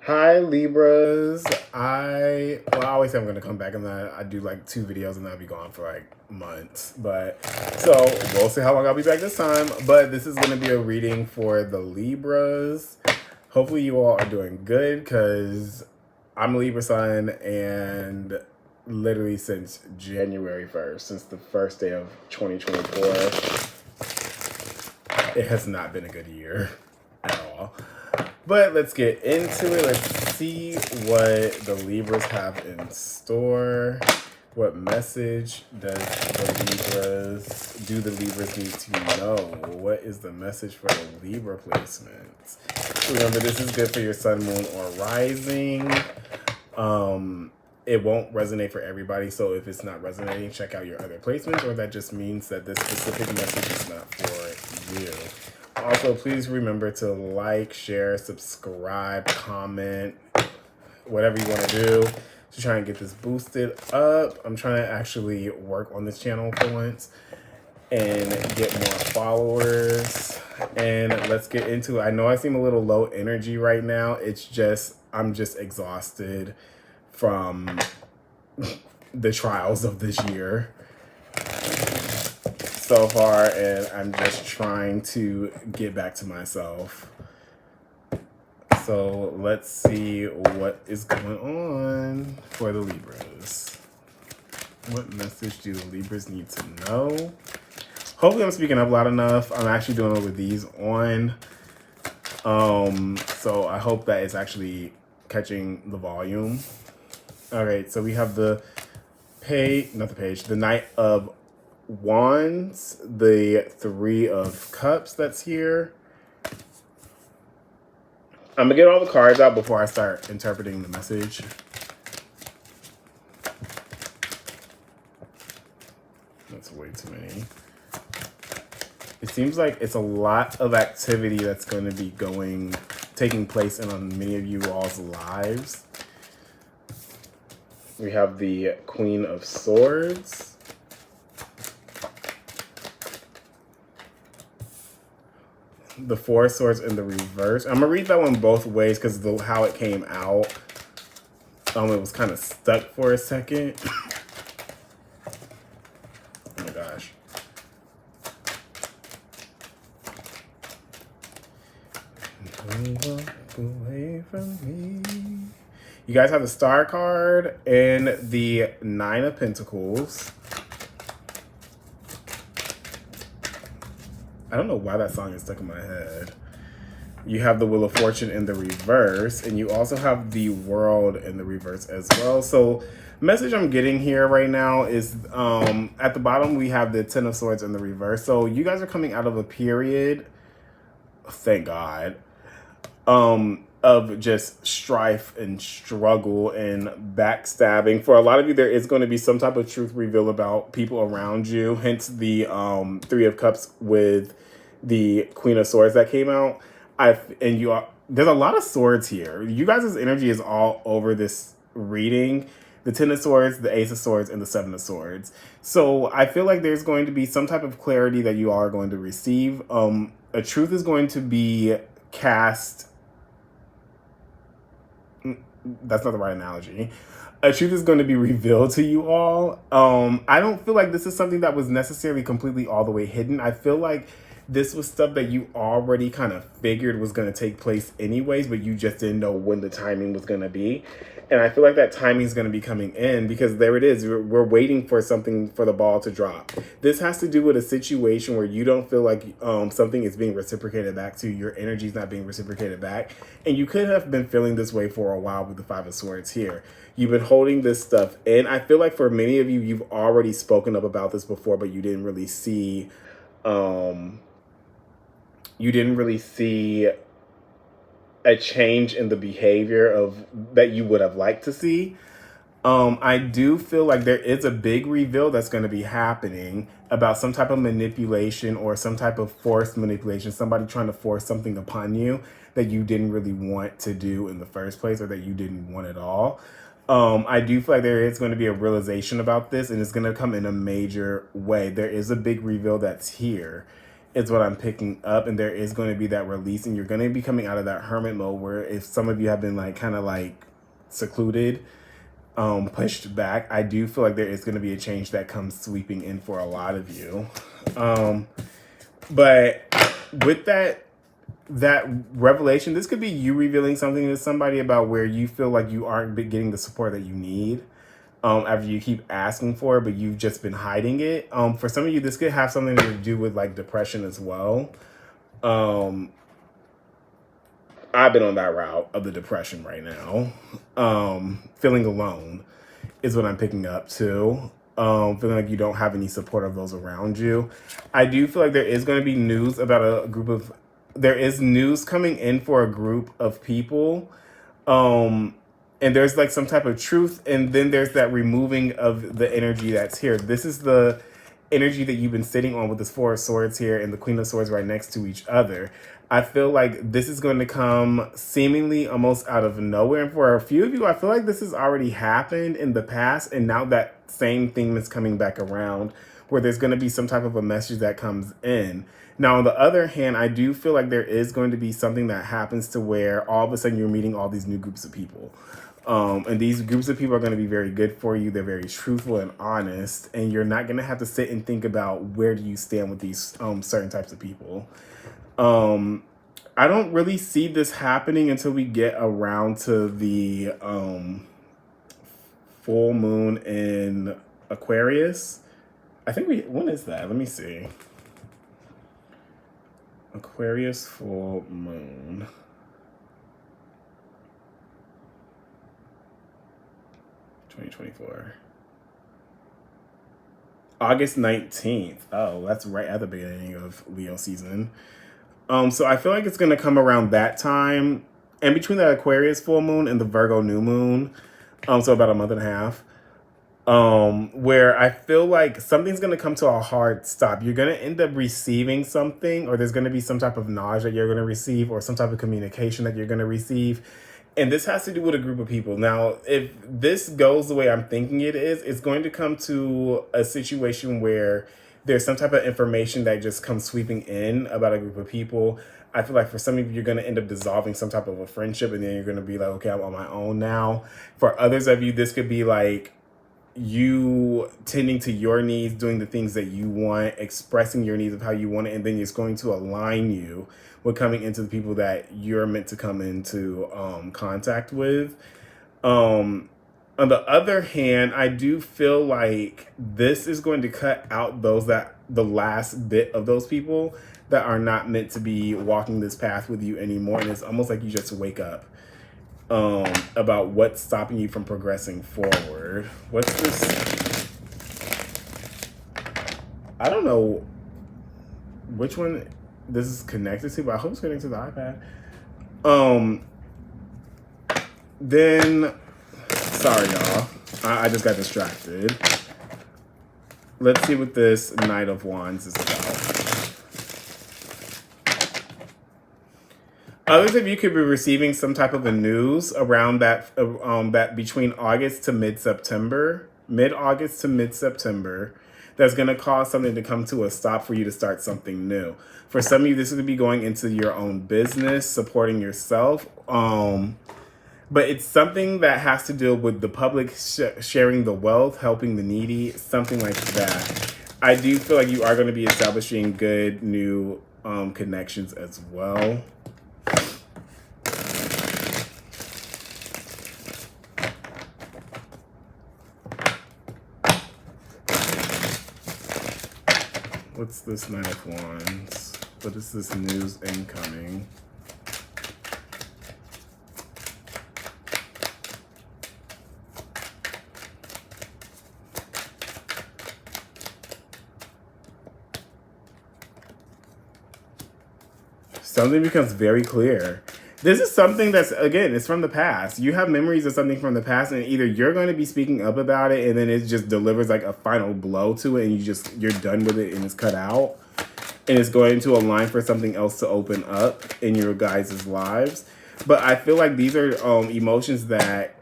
Hi Libras. I always say I'm gonna come back and then I do like 2 videos and then I'll be gone for like months. But so we'll see how long I'll be back this time. But this is gonna be a reading for the Libras. Hopefully you all are doing good because I'm a Libra sun and literally since January 1st, since the first day of 2024, it has not been a good year at all. But let's get into it. Let's see what the Libras have in store. What message do the Libras need to know? What is the message for the Libra placements? Remember, this is good for your sun, moon, or rising. It won't resonate for everybody, so if it's not resonating, check out your other placements, or that just means that this specific message is not for you. Also, please remember to like, share, subscribe, comment, whatever you want to do to try and get this boosted up. I'm trying to actually work on this channel for once and get more followers. And let's get into it. I know I seem a little low energy right now. It's just, I'm just exhausted from the trials of this year so far, and I'm just trying to get back to myself. So let's see what is going on for the Libras. What message do the Libras need to know? Hopefully I'm speaking up loud enough. I'm actually doing it with these on. So I hope that it's actually catching the volume. All right, so we have the Knight of Wands, the Three of Cups that's here. I'm gonna get all the cards out before I start interpreting the message. That's way too many. It seems like it's a lot of activity that's going to be taking place in on many of you all's lives. We have the Queen of Swords. The Four of Swords in the reverse. I'm going to read that one both ways because of how it came out. It was kind of stuck for a second. Oh my gosh. Don't walk away from me. You guys have the Star card and the Nine of Pentacles. I don't know why that song is stuck in my head. You have the Wheel of Fortune in the reverse, and you also have the World in the reverse as well. So message I'm getting here right now is at the bottom we have the Ten of Swords in the reverse. So you guys are coming out of a period, thank God, of just strife and struggle and backstabbing. For a lot of you, there is going to be some type of truth reveal about people around you, hence the Three of Cups with the Queen of Swords that came out. There's a lot of swords here. You guys' energy is all over this reading. The Ten of Swords, the Ace of Swords, and the Seven of Swords. So I feel like there's going to be some type of clarity that you all are going to receive. A truth is going to be cast. That's not the right analogy. A truth is going to be revealed to you all. I don't feel like this is something that was necessarily completely all the way hidden. I feel like this was stuff that you already kind of figured was going to take place anyways, but you just didn't know when the timing was going to be. And I feel like that timing is going to be coming in because there it is. We're waiting for something, for the ball to drop. This has to do with a situation where you don't feel like something is being reciprocated back to you. Your energy is not being reciprocated back. And you could have been feeling this way for a while with the Five of Swords here. You've been holding this stuff. And I feel like for many of you, you've already spoken up about this before, but you didn't really see... a change in the behavior of that you would have liked to see. I do feel like there is a big reveal that's going to be happening about some type of manipulation or some type of forced manipulation, somebody trying to force something upon you that you didn't really want to do in the first place or that you didn't want at all. I do feel like there is going to be a realization about this, and it's going to come in a major way. There is a big reveal that's here. is what I'm picking up. And there is going to be that release, and you're going to be coming out of that hermit mode where if some of you have been like kind of like secluded, pushed back, I do feel like there is going to be a change that comes sweeping in for a lot of you. But with that revelation, this could be you revealing something to somebody about where you feel like you aren't getting the support that you need after you keep asking for it, but you've just been hiding it. For some of you, this could have something to do with like depression as well. I've been on that route of the depression right now. Feeling alone is what I'm picking up too. Feeling like you don't have any support of those around you. I do feel like there is going to be news about there is news coming in for a group of people. And there's like some type of truth. And then there's that removing of the energy that's here. This is the energy that you've been sitting on with this Four of Swords here and the Queen of Swords right next to each other. I feel like this is going to come seemingly almost out of nowhere. And for a few of you, I feel like this has already happened in the past. And now that same thing is coming back around where there's going to be some type of a message that comes in. Now, on the other hand, I do feel like there is going to be something that happens to where all of a sudden you're meeting all these new groups of people. And these groups of people are going to be very good for you. They're very truthful and honest. And you're not going to have to sit and think about where do you stand with these certain types of people. I don't really see this happening until we get around to the full moon in Aquarius. I think when is that? Let me see. Aquarius full moon. August 19th. Oh, that's right at the beginning of Leo season. So I feel like it's going to come around that time. And between the Aquarius full moon and the Virgo new moon. So about a month and a half. Where I feel like something's going to come to a hard stop. You're going to end up receiving something, or there's going to be some type of knowledge that you're going to receive, or some type of communication that you're going to receive. And this has to do with a group of people. Now, if this goes the way I'm thinking it is, it's going to come to a situation where there's some type of information that just comes sweeping in about a group of people. I feel like for some of you, you're going to end up dissolving some type of a friendship, and then you're going to be like, okay, I'm on my own now. For others of you, this could be like you tending to your needs, doing the things that you want, expressing your needs of how you want it, and then it's going to align you with coming into the people that you're meant to come into contact with. On the other hand, I do feel like this is going to cut out the last bit of those people that are not meant to be walking this path with you anymore. And it's almost like you just wake up about what's stopping you from progressing forward. What's this? I don't know which one this is connected to, but I hope it's connected to the iPad. Then, sorry y'all, I just got distracted. Let's see what this Knight of Wands is about. Others of you could be receiving some type of a news around that between August to mid-September, mid-August to mid-September, that's going to cause something to come to a stop for you to start something new. For some of you, this is going to be going into your own business, supporting yourself. But it's something that has to deal with the public sharing the wealth, helping the needy, something like that. I do feel like you are going to be establishing good new connections as well. What's this Knight of Wands? What is this news incoming? Something becomes very clear. This is something that's, again, it's from the past. You have memories of something from the past, and either you're going to be speaking up about it, and then it just delivers like a final blow to it, and you're done with it, and it's cut out, and it's going to align for something else to open up in your guys' lives. But I feel like these are emotions that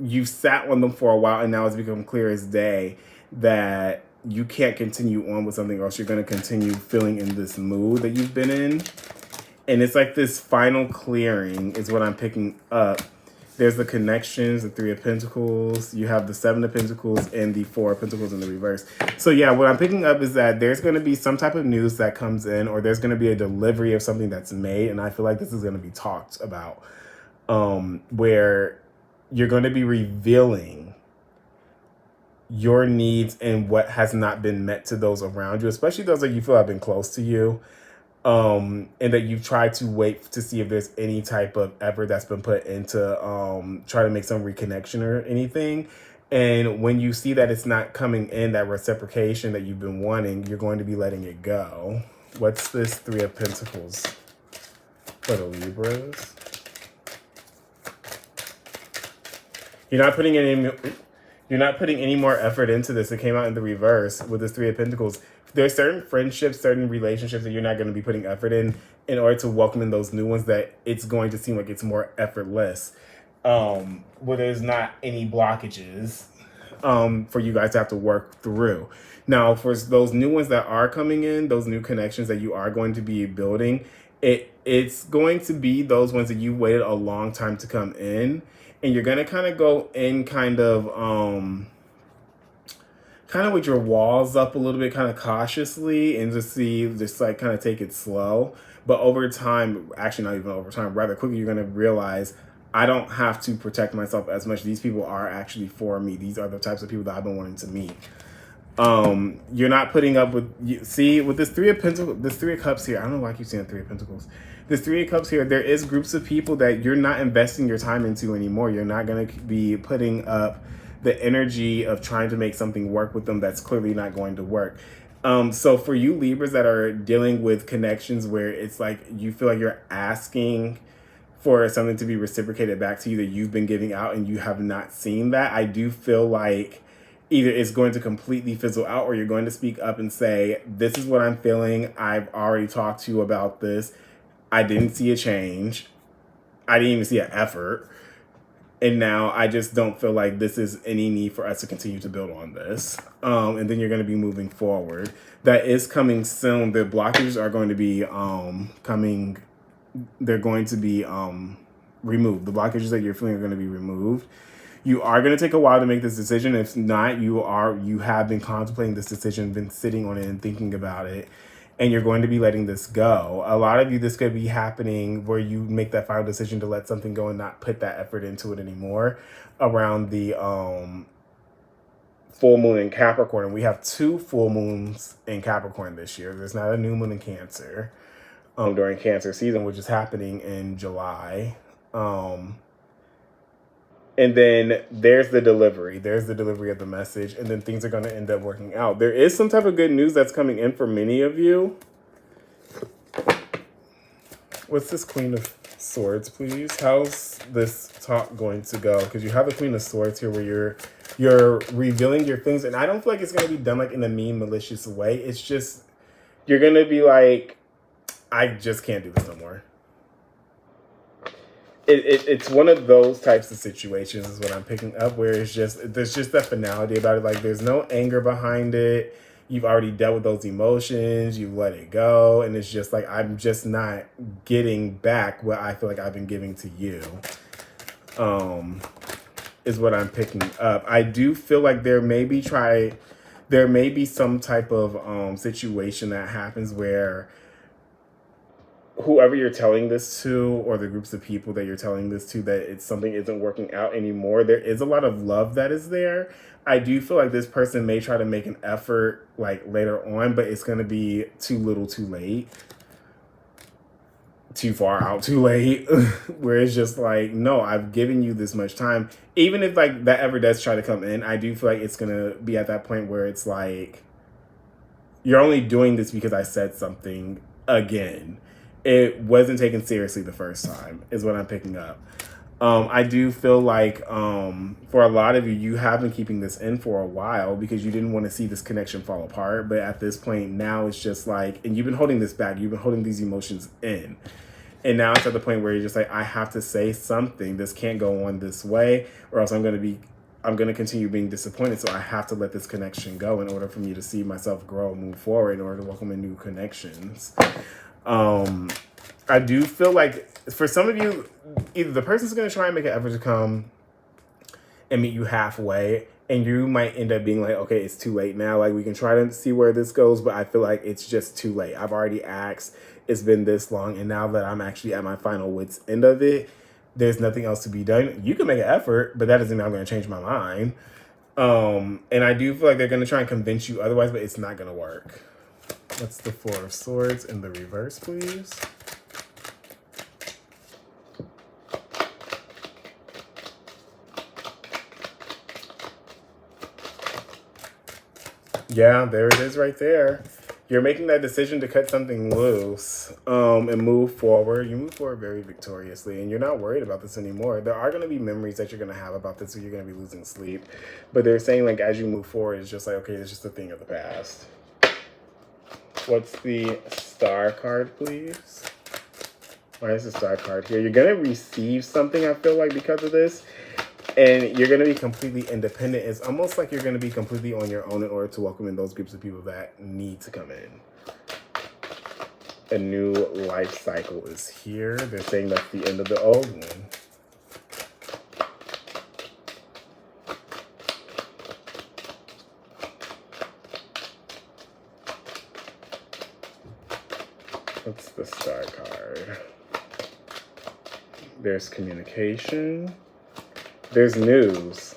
you've sat on them for a while, and now it's become clear as day that you can't continue on with something, or else you're going to continue feeling in this mood that you've been in. And it's like this final clearing is what I'm picking up. There's the connections, the Three of Pentacles. You have the Seven of Pentacles and the Four of Pentacles in the reverse. So yeah, what I'm picking up is that there's going to be some type of news that comes in, or there's going to be a delivery of something that's made. And I feel like this is going to be talked about, where you're going to be revealing your needs and what has not been met to those around you, especially those that you feel have been close to you. And that you've tried to wait to see if there's any type of effort that's been put into try to make some reconnection or anything. And when you see that it's not coming in, that reciprocation that you've been wanting, you're going to be letting it go. What's this Three of Pentacles for the Libras? You're not putting any more effort into this. It came out in the reverse with this Three of Pentacles. There's certain friendships, certain relationships that you're not going to be putting effort in order to welcome in those new ones, that it's going to seem like it's more effortless, where there's not any blockages for you guys to have to work through. Now, for those new ones that are coming in, those new connections that you are going to be building, it's going to be those ones that you waited a long time to come in, and you're going to kind of go in kind of with your walls up a little bit, kind of cautiously, and just like kind of take it slow. But over time, actually not even over time, rather quickly, you're going to realize I don't have to protect myself as much. These people are actually for me. These are the types of people that I've been wanting to meet. You're not putting up with, with this Three of Pentacles, this Three of Cups here. I don't know why I keep saying Three of Pentacles. This Three of Cups here, there is groups of people that you're not investing your time into anymore. You're not going to be putting up the energy of trying to make something work with them that's clearly not going to work. So for you Libras that are dealing with connections where it's like you feel like you're asking for something to be reciprocated back to you that you've been giving out and you have not seen that, I do feel like either it's going to completely fizzle out, or you're going to speak up and say, this is what I'm feeling. I've already talked to you about this. I didn't see a change. I didn't even see an effort. And now I just don't feel like this is any need for us to continue to build on this. And then you're going to be moving forward. That is coming soon. The blockages are going to be coming. They're going to be removed. The blockages that you're feeling are going to be removed. You are going to take a while to make this decision. If not, you have been contemplating this decision, been sitting on it and thinking about it. And you're going to be letting this go. A lot of you, this could be happening where you make that final decision to let something go and not put that effort into it anymore around the full moon in Capricorn. And we have 2 full moons in Capricorn this year. There's not a new moon in Cancer during Cancer season, which is happening in July. And then there's the delivery. There's the delivery of the message. And then things are going to end up working out. There is some type of good news that's coming in for many of you. What's this Queen of Swords, please? How's this talk going to go? Because you have the Queen of Swords here where you're revealing your things. And I don't feel like it's going to be done like in a mean, malicious way. It's just, you're going to be like, I just can't do this no more. It's one of those types of situations is what I'm picking up, where there's just that finality about it. Like there's no anger behind it. You've already dealt with those emotions. You've let it go. And it's just like, I'm just not getting back what I feel like I've been giving to you, is what I'm picking up. I do feel like there may be some type of situation that happens where whoever you're telling this to, or the groups of people that you're telling this to, that it's something isn't working out anymore. There is a lot of love that is there. I do feel like this person may try to make an effort like later on, but it's going to be too little too late. Too far out too late. Where it's just like, no, I've given you this much time. Even if like that ever does try to come in, I do feel like it's going to be at that point where it's like, you're only doing this because I said something again. It wasn't taken seriously the first time, is what I'm picking up. I do feel like for a lot of you, you have been keeping this in for a while because you didn't want to see this connection fall apart. But at this point now, it's just like, and you've been holding this back. You've been holding these emotions in. And now it's at the point where you're just like, I have to say something. This can't go on this way, or else I'm going to be I'm going to continue being disappointed. So I have to let this connection go in order for me to see myself grow and move forward, in order to welcome in new connections. I do feel like for some of you, either the person's going to try and make an effort to come and meet you halfway, and you might end up being like, okay, it's too late now. Like, we can try to see where this goes, but I feel like it's just too late. I've already asked. It's been this long, and now that I'm actually at my final wit's end of it, there's nothing else to be done. You can make an effort, but that doesn't mean I'm going to change my mind. And I do feel like they're going to try and convince you otherwise, but it's not going to work. What's the Four of Swords in the reverse, please? Yeah, there it is right there. You're making that decision to cut something loose and move forward. You move forward very victoriously, and you're not worried about this anymore. There are going to be memories that you're going to have about this, so you're going to be losing sleep. But they're saying, like, as you move forward, it's just like, okay, it's just a thing of the past. What's the Star card, please? Why is the Star card here? You're going to receive something, I feel like, because of this. And you're going to be completely independent. It's almost like you're going to be completely on your own in order to welcome in those groups of people that need to come in. A new life cycle is here. They're saying that's the end of the old one. What's the Star card? There's communication. There's news.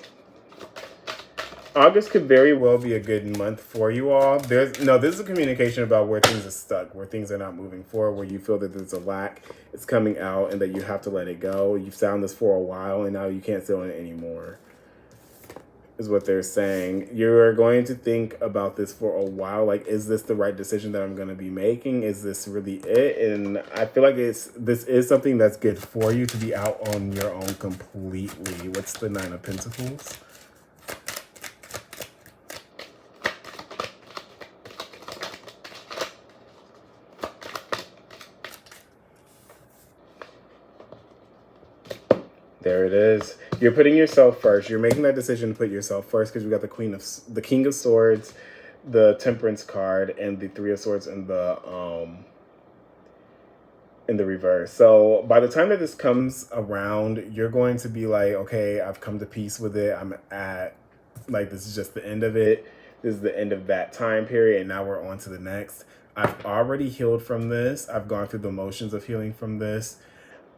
August could very well be a good month for you all. This is a communication about where things are stuck, where things are not moving forward, where you feel that there's a lack. It's coming out and that you have to let it go. You've sound this for a while and now you can't sit on it anymore, is what they're saying. You're going to think about this for a while. Like, is this the right decision that I'm going to be making? Is this really it? And I feel like this is something that's good for you to be out on your own completely. What's the Nine of Pentacles? There it is. You're putting yourself first. You're making that decision to put yourself first because we got the King of Swords, the Temperance card, and the Three of Swords in the reverse. So by the time that this comes around, you're going to be like, okay, I've come to peace with it. I'm at, like, this is just the end of it. This is the end of that time period, and now we're on to the next. I've already healed from this. I've gone through the motions of healing from this.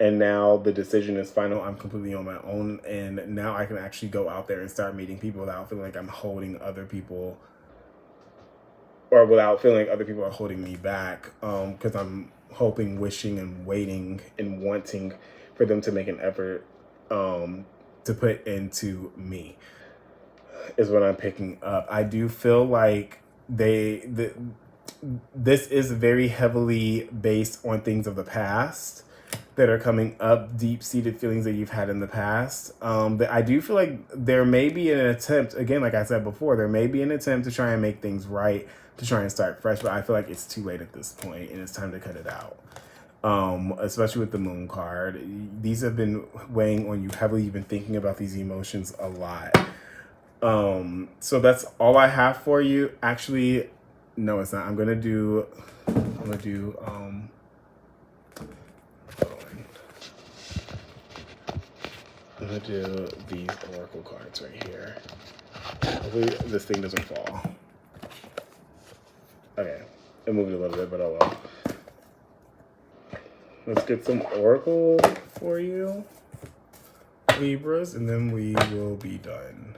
And now the decision is final. I'm completely on my own. And now I can actually go out there and start meeting people without feeling like I'm holding other people, or without feeling like other people are holding me back. Because I'm hoping, wishing, and waiting and wanting for them to make an effort to put into me, is what I'm picking up. I do feel like this is very heavily based on things of the past that are coming up, deep-seated feelings that you've had in the past. But I do feel like there may be an attempt, again, like I said before, there may be an attempt to try and make things right, to try and start fresh, but I feel like it's too late at this point, and it's time to cut it out. Especially with the Moon card. These have been weighing on you heavily. You've been thinking about these emotions a lot. So that's all I have for you. Actually, no, it's not. I'm gonna do these oracle cards right here. Hopefully this thing doesn't fall. Okay, it moved a little bit, but oh well. Let's get some oracle for you, Libras, and then we will be done.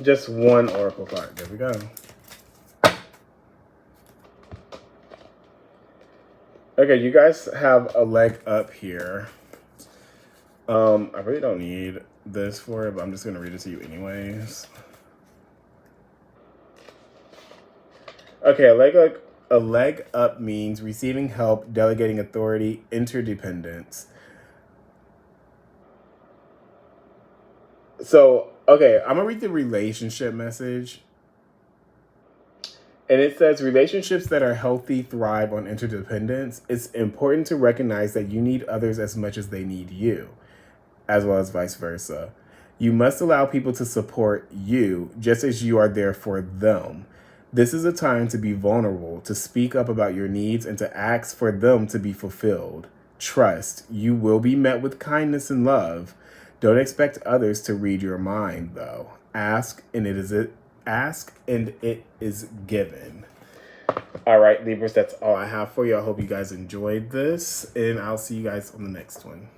Just one oracle card. There we go. Okay, you guys have a leg up here. I really don't need this for it, but I'm just going to read it to you anyways. Okay, a leg up means receiving help, delegating authority, interdependence. So, okay, I'm gonna read the relationship message. And it says relationships that are healthy thrive on interdependence. It's important to recognize that you need others as much as they need you, as well as vice versa. You must allow people to support you just as you are there for them. This is a time to be vulnerable, to speak up about your needs, and to ask for them to be fulfilled. Trust, you will be met with kindness and love. Don't expect others to read your mind, though. Ask and it is given. All right, Libras, that's all I have for you. I hope you guys enjoyed this, and I'll see you guys on the next one.